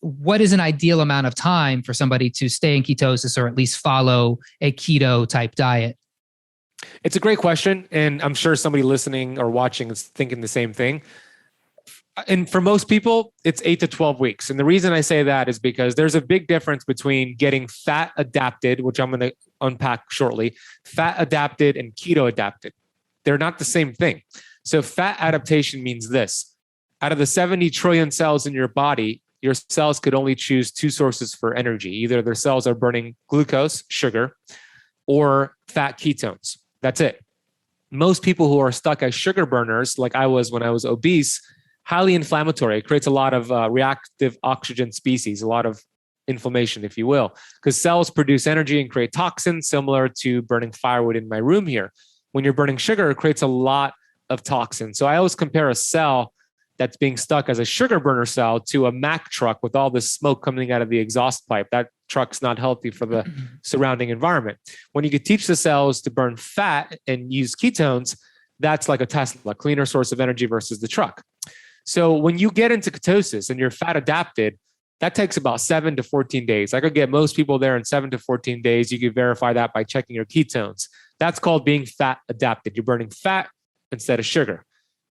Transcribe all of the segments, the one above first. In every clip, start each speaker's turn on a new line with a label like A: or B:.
A: what is an ideal amount of time for somebody to stay in ketosis or at least follow a keto type diet?
B: It's a great question. And I'm sure somebody listening or watching is thinking the same thing. And for most people, it's 8 to 12 weeks. And the reason I say that is because there's a big difference between getting fat adapted, which I'm going to unpack shortly, fat adapted and keto adapted. They're not the same thing. So fat adaptation means this. Out of the 70 trillion cells in your body, your cells could only choose two sources for energy. Either their cells are burning glucose, sugar, or fat ketones. That's it. Most people who are stuck as sugar burners, like I was when I was obese, highly inflammatory. It creates a lot of reactive oxygen species, a lot of inflammation, if you will, because cells produce energy and create toxins similar to burning firewood in my room here. When you're burning sugar, it creates a lot of toxins. So I always compare a cell that's being stuck as a sugar burner cell to a Mack truck with all this smoke coming out of the exhaust pipe. That truck's not healthy for the surrounding environment. When you could teach the cells to burn fat and use ketones, that's like a Tesla, cleaner source of energy versus the truck. So when you get into ketosis and you're fat adapted, that takes about 7 to 14 days. I could get most people there in 7 to 14 days. You can verify that by checking your ketones. That's called being fat adapted. You're burning fat instead of sugar.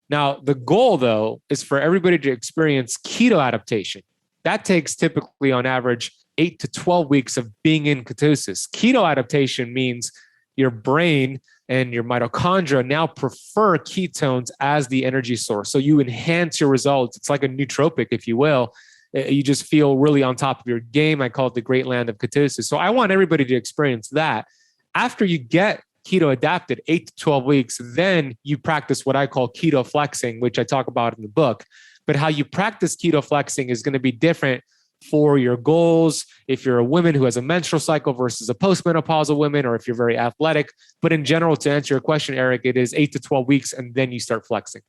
B: Now, the goal, though, is for everybody to experience keto adaptation. That takes typically on average 8 to 12 weeks of being in ketosis. Keto adaptation means your brain and your mitochondria now prefer ketones as the energy source. So you enhance your results. It's like a nootropic, if you will. You just feel really on top of your game. I call it the great land of ketosis. So I want everybody to experience that. After you get keto adapted, 8 to 12 weeks, then you practice what I call keto flexing, which I talk about in the book. But how you practice keto flexing is going to be different for your goals, if you're a woman who has a menstrual cycle versus a postmenopausal woman, or if you're very athletic. But in general, to answer your question, Eric, it is 8 to 12 weeks, and then you start flexing.